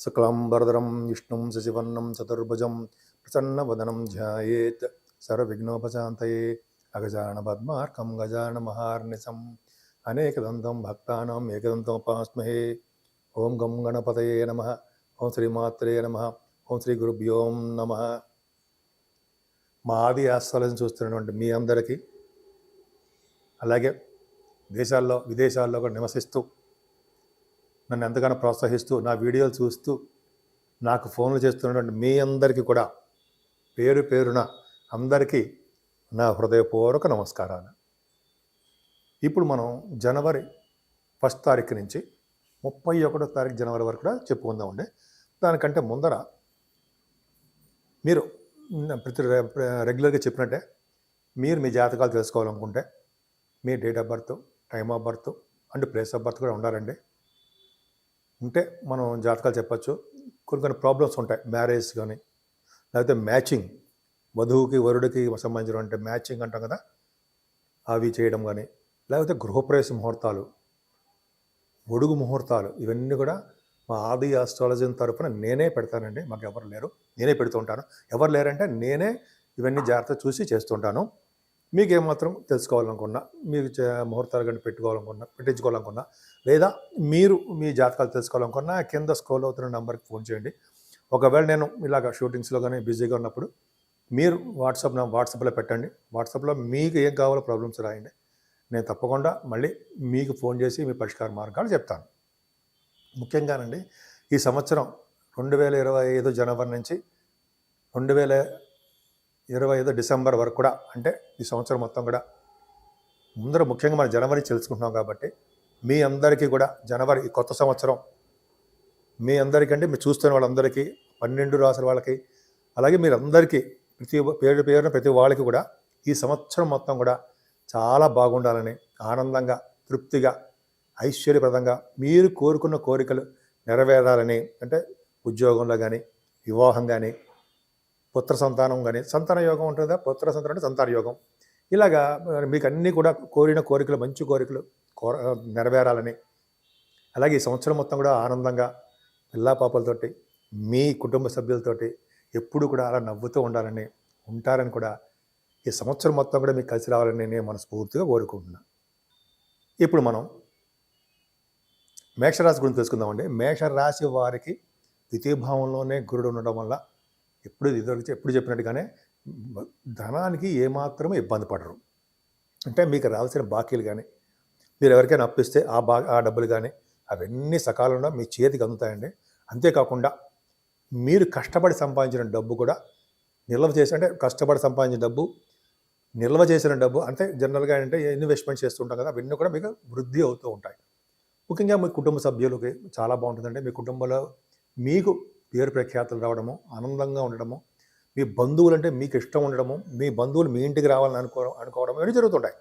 శుక్లాంబరధరం విష్ణుం శశివర్ణం చతుర్భుజం ప్రసన్నవదనం ధ్యాయేత్ సర్వవిఘ్నోపశాంతయే అగజాన పద్మార్కం గజాన మహార్నిశం అనేకదంతం భక్తానాం ఏకదంతముపాస్మహే. ఓం గం గణపతయే నమః. ఓం శ్రీమాత్రే నమః. ఓం శ్రీ గురుభ్యో నమః. మా ఆది ఆస్థాలను చూస్తున్నటువంటి మీ అందరికీ, అలాగే దేశాల్లో విదేశాల్లో కూడా నివసిస్తూ నన్ను ఎంతగానో ప్రోత్సహిస్తూ నా వీడియోలు చూస్తూ నాకు ఫోన్లు చేస్తున్నటువంటి మీ అందరికీ కూడా పేరు పేరున అందరికీ నా హృదయపూర్వక నమస్కారాలు. ఇప్పుడు మనం జనవరి 1 తారీఖు నుంచి 31 తారీఖు జనవరి వరకు కూడా చెప్పుకుందామండి. దానికంటే ముందర మీరు ప్రతి రెగ్యులర్గా చెప్పినట్టే మీరు మీ జాతకాలు తెలుసుకోవాలనుకుంటే మీ date of birth, time of birth and place of birth కూడా ఉండాలండి. ఉంటే మనం జాతకాలు చెప్పచ్చు. కొన్ని ప్రాబ్లమ్స్ ఉంటాయి, మ్యారేజ్ కానీ, లేకపోతే మ్యాచింగ్, వధువుకి వరుడికి సంబంధించినటువంటి మ్యాచింగ్ అంటాం కదా, అవి చేయడం కానీ, లేకపోతే గృహప్రవేశ ముహూర్తాలు, ఒడుగు ముహూర్తాలు, ఇవన్నీ కూడా మా ఆది ఆస్ట్రాలజీ తరఫున నేనే పెడతానండి. మాకు ఎవరు లేరు, నేనే పెడుతూ ఉంటాను. ఎవరు లేరంటే నేనే ఇవన్నీ జాగ్రత్త చూసి చేస్తుంటాను. మీకు ఏమాత్రం తెలుసుకోవాలనుకున్నా, మీరు ముహూర్తాలు కానీ పెట్టించుకోవాలనుకున్నా, లేదా మీరు మీ జాతకాలు తెలుసుకోవాలనుకున్నా కింద స్క్రోల్ అవుతున్న నెంబర్కి ఫోన్ చేయండి. ఒకవేళ నేను ఇలాగ షూటింగ్స్లో కానీ బిజీగా ఉన్నప్పుడు మీరు వాట్సాప్లో పెట్టండి. వాట్సాప్లో మీకు ఏం కావాలో ప్రాబ్లమ్స్ రాయండి. నేను తప్పకుండా మళ్ళీ మీకు ఫోన్ చేసి మీ పరిష్కార మార్గాలు చెప్తాను. ముఖ్యంగానండి, ఈ సంవత్సరం 2025 జనవరి నుంచి 2025 డిసెంబర్ వరకు కూడా, అంటే ఈ సంవత్సరం మొత్తం కూడా ముందర ముఖ్యంగా మనం జనవరి తెలుసుకుంటున్నాం కాబట్టి మీ అందరికీ కూడా జనవరి ఈ కొత్త సంవత్సరం మీ అందరికీ, అంటే మీరు చూస్తున్న వాళ్ళందరికీ, 12 రాసుల వాళ్ళకి, అలాగే మీరందరికీ పేరున ప్రతి వాళ్ళకి కూడా ఈ సంవత్సరం మొత్తం కూడా చాలా బాగుండాలని, ఆనందంగా, తృప్తిగా, ఐశ్వర్యప్రదంగా మీరు కోరుకున్న కోరికలు నెరవేరాలని, అంటే ఉద్యోగంలో కానీ, వివాహం కానీ, పుత్ర సంతానం కానీ, సంతాన యోగం ఉంటుందా, పుత్ర సంతానం అంటే సంతాన యోగం, ఇలాగా మీకు అన్నీ కూడా కోరిన కోరికలు, మంచి కోరికలు నెరవేరాలని, అలాగే ఈ సంవత్సరం మొత్తం కూడా ఆనందంగా పిల్లా పాపలతోటి, మీ కుటుంబ సభ్యులతోటి ఎప్పుడు కూడా అలా నవ్వుతూ ఉంటారని కూడా ఈ సంవత్సరం మొత్తం కూడా మీకు కలిసి రావాలని నేను మనస్ఫూర్తిగా కోరుకుంటున్నాను. ఇప్పుడు మనం మేషరాశి గురించి తెలుసుకుందామండి. మేషరాశి వారికి ద్వితీయభావంలోనే గురుడు ఉండడం వల్ల ఎప్పుడు చెప్పినట్టుగానే ధనానికి ఏమాత్రమే ఇబ్బంది పడరు. అంటే మీకు రావాల్సిన బాకీలు కానీ, మీరు ఎవరికైనా అప్పిస్తే ఆ డబ్బులు కానీ అవన్నీ సకాలంలో మీ చేతికి అందుతాయండి. అంతేకాకుండా మీరు కష్టపడి సంపాదించిన డబ్బు కూడా నిల్వ చేసి, అంటే కష్టపడి సంపాదించిన డబ్బు, నిల్వ చేసిన డబ్బు, అంటే జనరల్గా అంటే ఇన్వెస్ట్మెంట్ చేస్తుంటాం కదా, అవన్నీ కూడా మీకు వృద్ధి అవుతూ ఉంటాయి. ముఖ్యంగా మీ కుటుంబ సభ్యులకి చాలా బాగుంటుందంటే, మీ కుటుంబంలో మీకు పేరు ప్రఖ్యాతులు రావడము, ఆనందంగా ఉండడము, మీ బంధువులు అంటే మీకు ఇష్టం ఉండడము, మీ బంధువులు మీ ఇంటికి రావాలని అనుకోవడం ఇవన్నీ జరుగుతుంటాయి.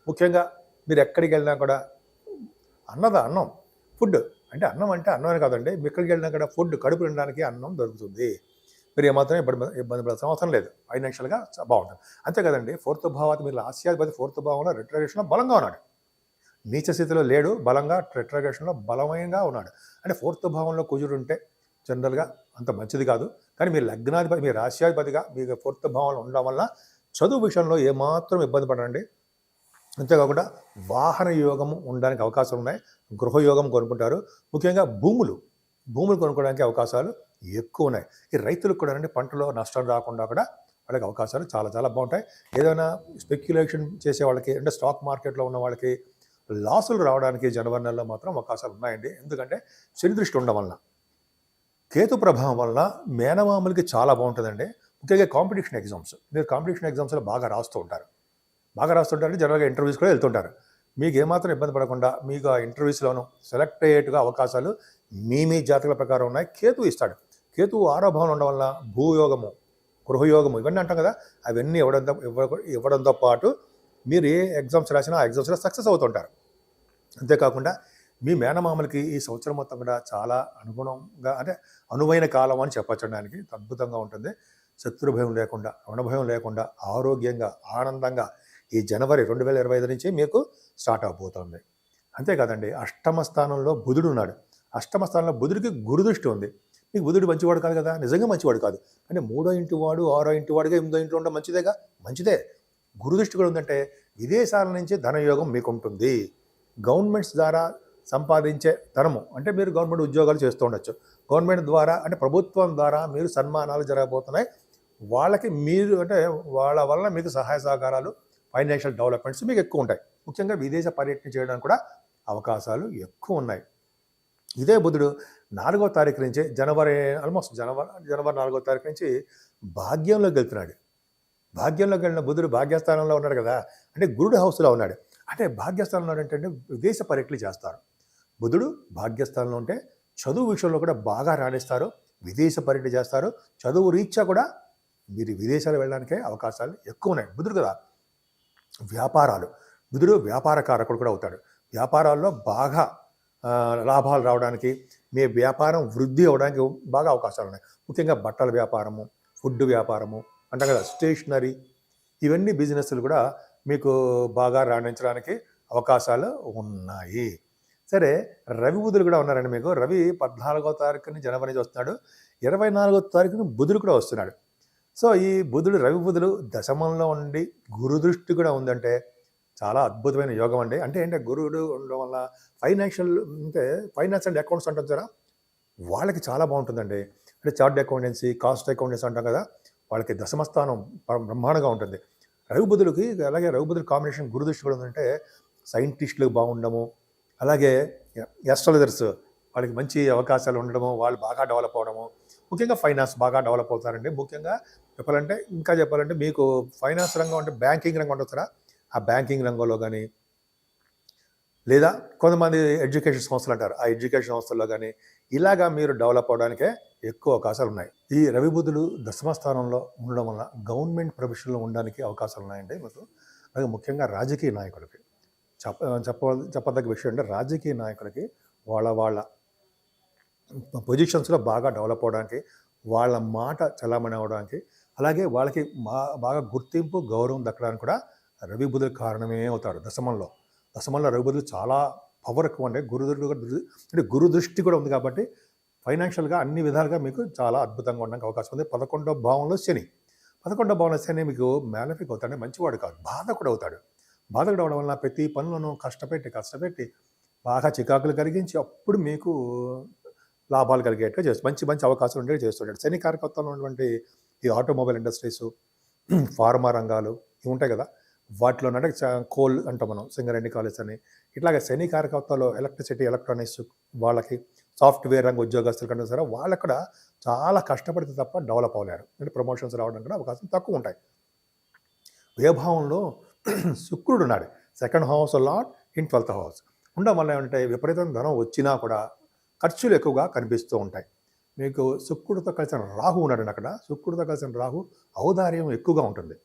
ముఖ్యంగా మీరు ఎక్కడికి వెళ్ళినా కూడా అన్నం, ఫుడ్, అంటే అన్నం అని కాదండి, మీ ఎక్కడికి వెళ్ళినా కూడా ఫుడ్, కడుపు నిండడానికి అన్నం దొరుకుతుంది. మీరు ఏమాత్రం ఇబ్బంది పడాల్సిన అవసరం లేదు. ఫైనాన్షియల్గా బాగుంటుంది. అంతే కదండి, 4th భావాన్ని మీరు ఆస్యాధిపతి 4th భావంలో రిట్రగ్రేషన్లో బలంగా ఉన్నాడు. నీచ స్థితిలో లేడు, బలంగా రిట్రగ్రేషన్లో బలమైనగా ఉన్నాడు. అంటే 4th భావంలో కుజుడు ఉంటే జనరల్గా అంత మంచిది కాదు. కానీ మీ లగ్నాధిపతి, మీ రాశ్యాధిపతిగా మీకు 4th భావంలో ఉండడం వల్ల చదువు విషయంలో ఏమాత్రం ఇబ్బంది పడండి. అంతేకాకుండా వాహన యోగము ఉండడానికి అవకాశాలు ఉన్నాయి. గృహయోగం కొనుక్కుంటారు. ముఖ్యంగా భూములు కొనుక్కోవడానికి అవకాశాలు ఎక్కువ ఉన్నాయి. ఈ రైతులకు కూడా అండి, పంటలో నష్టం రాకుండా కూడా వాళ్ళకి అవకాశాలు చాలా చాలా బాగుంటాయి. ఏదైనా స్పెక్యులేషన్ చేసే వాళ్ళకి, అంటే స్టాక్ మార్కెట్లో ఉన్న వాళ్ళకి లాసులు రావడానికి జనవరి నెలలో మాత్రం అవకాశాలు ఉన్నాయండి. ఎందుకంటే శని దృష్టి ఉండడం వలన, కేతు ప్రభావం వల్ల మేనమామలకి చాలా బాగుంటుందండి. ముఖ్యంగా కాంపిటీషన్ ఎగ్జామ్స్, మీరు కాంపిటీషన్ ఎగ్జామ్స్లో బాగా రాస్తుంటారు, జనరల్గా ఇంటర్వ్యూస్ కూడా వెళ్తుంటారు. మీకు ఏమాత్రం ఇబ్బంది పడకుండా మీకు ఆ ఇంటర్వ్యూస్లోనూ సెలెక్ట్ అయ్యేట్టుగా అవకాశాలు మీ జాతకాల ప్రకారం ఉన్నాయి. కేతు ఇస్తాడు. కేతు 6వ భావంలో ఉండడం వల్ల భూయోగము, గృహయోగము ఇవన్నీ అంటాం కదా, అవన్నీ ఇవ్వడంతో పాటు మీరు ఏ ఎగ్జామ్స్ రాసినా ఆ ఎగ్జామ్స్లో సక్సెస్ అవుతుంటారు. అంతేకాకుండా మీ మేనమామలకి ఈ సంవత్సరం మొత్తం కూడా చాలా అనుగుణంగా, అంటే అనువైన కాలం అని చెప్పచ్చడానికి అద్భుతంగా ఉంటుంది. శత్రుభయం లేకుండా, రుణభయం లేకుండా, ఆరోగ్యంగా, ఆనందంగా ఈ జనవరి 2025 నుంచి మీకు స్టార్ట్ అవబోతుంది. అంతేకాదండి, అష్టమ స్థానంలో బుధుడు ఉన్నాడు. అష్టమ స్థానంలో బుధుడికి గురుదృష్టి ఉంది. మీకు బుధుడు మంచివాడు కాదు కదా, నిజంగా మంచివాడు కాదు. అంటే 3వ ఇంటి వాడు 6వ ఇంటి వాడుగా 8వ ఇంట్లో ఉండడం మంచిదేగా, మంచిదే. గురుదృష్టి కూడా ఉందంటే విదేశాల నుంచి ధనయోగం మీకు ఉంటుంది. గవర్నమెంట్స్ ద్వారా సంపాదించే ధనము అంటే మీరు గవర్నమెంట్ ఉద్యోగాలు చేస్తూ ఉండొచ్చు. గవర్నమెంట్ ద్వారా అంటే ప్రభుత్వం ద్వారా మీరు సన్మానాలు జరగబోతున్నాయి. వాళ్ళకి మీరు అంటే వాళ్ళ వల్ల మీకు సహాయ సహకారాలు, ఫైనాన్షియల్ డెవలప్మెంట్స్ మీకు ఎక్కువ ఉంటాయి. ముఖ్యంగా విదేశ పర్యటన చేయడానికి కూడా అవకాశాలు ఎక్కువ ఉన్నాయి. ఇదే బుధుడు 4వ తారీఖు నుంచి ఆల్మోస్ట్ జనవరి 4వ తారీఖు నుంచి భాగ్యంలోకి వెళ్తున్నాడు. భాగ్యంలోకి వెళ్ళిన బుధుడు భాగ్యస్థానంలో ఉన్నాడు కదా, అంటే గురుడు హౌస్లో ఉన్నాడు. అంటే భాగ్యస్థానంలో ఏంటంటే విదేశ పర్యటనలు చేస్తారు. బుధుడు భాగ్యస్థానంలో ఉంటే చదువు విషయంలో కూడా బాగా రాణిస్తారు, విదేశ పర్యటన చేస్తారు. చదువు రీత్యా కూడా మీరు విదేశాలు వెళ్ళడానికే అవకాశాలు ఎక్కువ ఉన్నాయి. బుధుడు కదా వ్యాపారాలు, బుధుడు వ్యాపార కారకుడు కూడా అవుతాడు. వ్యాపారాల్లో బాగా లాభాలు రావడానికి, మీ వ్యాపారం వృద్ధి అవడానికి బాగా అవకాశాలు ఉన్నాయి. ముఖ్యంగా బట్టల వ్యాపారము, ఫుడ్ వ్యాపారము అంటాం కదా, స్టేషనరీ, ఇవన్నీ బిజినెస్లు కూడా మీకు బాగా రాణించడానికి అవకాశాలు ఉన్నాయి. సరే, రవి బుధులు కూడా ఉన్నారండి మీకు. రవి 14వ తారీఖుని జనవరి నుంచి వస్తున్నాడు, 24వ తారీఖున బుధుడు కూడా వస్తున్నాడు. సో ఈ బుధుడు రవి బుధులు దశమంలో ఉండి గురుదృష్టి కూడా ఉందంటే చాలా అద్భుతమైన యోగం అండి. అంటే ఏంటంటే గురువుడు ఉండడం వల్ల ఫైనాన్స్ అండ్ అకౌంట్స్ అంటాం కదా, వాళ్ళకి చాలా బాగుంటుందండి. అంటే చార్ట్ అకౌంటెన్సీ, కాస్ట్ అకౌంటెన్సీ అంటాం కదా, వాళ్ళకి దశమస్థానం బ్రహ్మాండంగా ఉంటుంది. రవి బుధులకి అలాగే రవి బుధుల కాంబినేషన్ గురుదృష్టి కూడా ఉందంటే సైంటిస్టులు బాగుండము, అలాగే ఎస్ట్రాలజర్స్ వాళ్ళకి మంచి అవకాశాలు ఉండడము, వాళ్ళు బాగా డెవలప్ అవడము, ముఖ్యంగా ఫైనాన్స్ బాగా డెవలప్ అవుతారండి. ముఖ్యంగా చెప్పాలంటే మీకు ఫైనాన్స్ రంగం అంటే బ్యాంకింగ్ రంగం ఉంటుంది, ఆ బ్యాంకింగ్ రంగంలో కానీ, లేదా కొంతమంది ఎడ్యుకేషన్ సంస్థలు అంటారు, ఆ ఎడ్యుకేషన్ సంస్థల్లో కానీ ఇలాగా మీరు డెవలప్ అవడానికే ఎక్కువ అవకాశాలు ఉన్నాయి. ఈ రవి బుధులు దశమ స్థానంలో ఉండడం వల్ల గవర్నమెంట్ ప్రొఫెషన్లో ఉండడానికి అవకాశాలు ఉన్నాయండి మీకు. అలాగే ముఖ్యంగా రాజకీయ నాయకులకి చెప్పదగ్గ విషయం అంటే, రాజకీయ నాయకులకి వాళ్ళ పొజిషన్స్లో బాగా డెవలప్ అవడానికి, వాళ్ళ మాట చలామణి అవ్వడానికి, అలాగే వాళ్ళకి బాగా గుర్తింపు, గౌరవం దక్కడానికి కూడా రవి బుధులు కారణమే అవుతారు. దశమంలో రవి బుధులు చాలా పవర్ ఎక్కువ అండి. గురు దృష్టి కూడా ఉంది కాబట్టి ఫైనాన్షియల్గా అన్ని విధాలుగా మీకు చాలా అద్భుతంగా ఉండడానికి అవకాశం ఉంది. 11వ భావంలో శని మీకు మ్యాలఫిక్ అవుతాడు, మంచివాడు కాదు, బాధకుడు అవుతాడు. బాధకుడు అవడం వల్ల ప్రతి పనులను కష్టపెట్టి బాగా చికాకులు కలిగించి అప్పుడు మీకు లాభాలు కలిగేట్టుగా చేస్తుంది, మంచి అవకాశాలు ఉండేవి చేస్తుంటాడు. శని కారకత్వంలో ఉన్నటువంటి ఈ ఆటోమొబైల్ ఇండస్ట్రీస్, ఫార్మా రంగాలు ఇవి ఉంటాయి కదా, వాటిలో అంటే కోల్ అంటాం మనం, సింగరేణి కాలేజ్ అని, ఇట్లాగే శని కారకత్వంలో ఎలక్ట్రిసిటీ, ఎలక్ట్రానిక్స్, వాళ్ళకి సాఫ్ట్వేర్ రంగ ఉద్యోగస్తులు కంటే సరే వాళ్ళకు కూడా చాలా కష్టపడితే తప్ప డెవలప్ అవ్వలేరు. అంటే ప్రమోషన్స్ రావడం కూడా అవకాశం తక్కువ ఉంటాయి. వ్యయభావంలో శుక్రుడు ఉన్నాడు, 2nd house lord in 12th house ఉండడం వల్ల ఏమంటే విపరీతం ధనం వచ్చినా కూడా ఖర్చులు ఎక్కువగా కనిపిస్తూ ఉంటాయి. మీకు శుక్రుడితో కలిసిన రాహు ఉన్నాడండి అక్కడ. శుక్రుడితో కలిసిన రాహు ఔదార్యం ఎక్కువగా ఉంటుంది,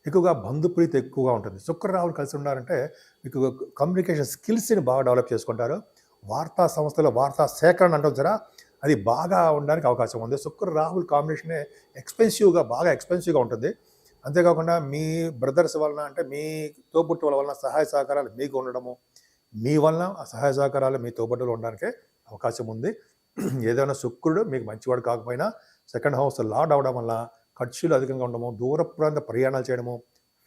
ఎక్కువగా బంధుప్రీతి ఎక్కువగా ఉంటుంది. శుక్ర రాహులు కలిసి ఉన్నారంటే మీకు కమ్యూనికేషన్ స్కిల్స్ని బాగా డెవలప్ చేసుకుంటారు. వార్తా సంస్థలో వార్తా సేకరణ అంటాం సరే, అది బాగా ఉండడానికి అవకాశం ఉంది. శుక్ర రాహుల్ కాంబినేషనే బాగా ఎక్స్పెన్సివ్గా ఉంటుంది. అంతేకాకుండా మీ బ్రదర్స్ వలన అంటే మీ తోబుట్టువుల వలన సహాయ సహకారాలు మీకు ఉండడము, మీ వలన ఆ సహాయ సహకారాలు మీ తోబుట్టువులు ఉండడానికే అవకాశం ఉంది. ఏదైనా శుక్రుడు మీకు మంచివాడు కాకపోయినా 2nd హౌస్ లార్డ్ అవడం వల్ల ఖర్చులు అధికంగా ఉండడము, దూర ప్రాంత ప్రయాణాలు చేయడము,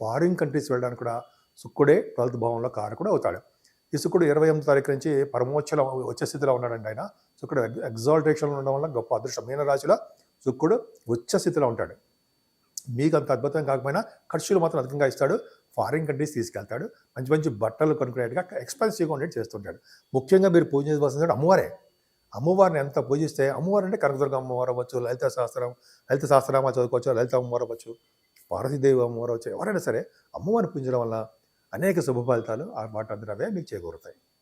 ఫారిన్ కంట్రీస్ వెళ్ళడానికి కూడా శుక్రుడే 12th భావంలో కారకుడు అవుతాడు. ఈ శుక్రుడు 28వ తారీఖు నుంచి పరమోచ్చలో వచ్చే స్థితిలో ఉన్నాడండి ఆయన. శుక్రుడు ఎగ్జాల్టేషన్లో ఉండడం వల్ల గొప్ప అదృష్టం. మీన రాశిలో శుక్రుడు ఉచ్చ స్థితిలో ఉంటాడు. మీకు అంత అద్భుతం కాకపోయినా ఖర్చులు మాత్రం అధికంగా ఇస్తాడు, ఫారిన్ కంట్రీస్ తీసుకెళ్తాడు, మంచి బట్టలు కొనుక్కునేట్టుగా ఎక్స్పెన్సివ్గా ఉండేది చేస్తుంటాడు. ముఖ్యంగా మీరు పూజించవలసింది అమ్మవారే. అమ్మవారిని ఎంత పూజిస్తే, అమ్మవారు అంటే కనకదుర్గ అమ్మవారు అవ్వచ్చు, లలిత సహస్రనామ చదువుకోవచ్చు, లలిత అమ్మవారు అవ్వచ్చు, పార్వతీదేవి అమ్మవారు అవ్వచ్చు, ఎవరైనా సరే అమ్మవారిని పూజించడం వల్ల అనేక శుభ ఫలితాలు వాటి అందరవే మీకు చేకూరుతాయి.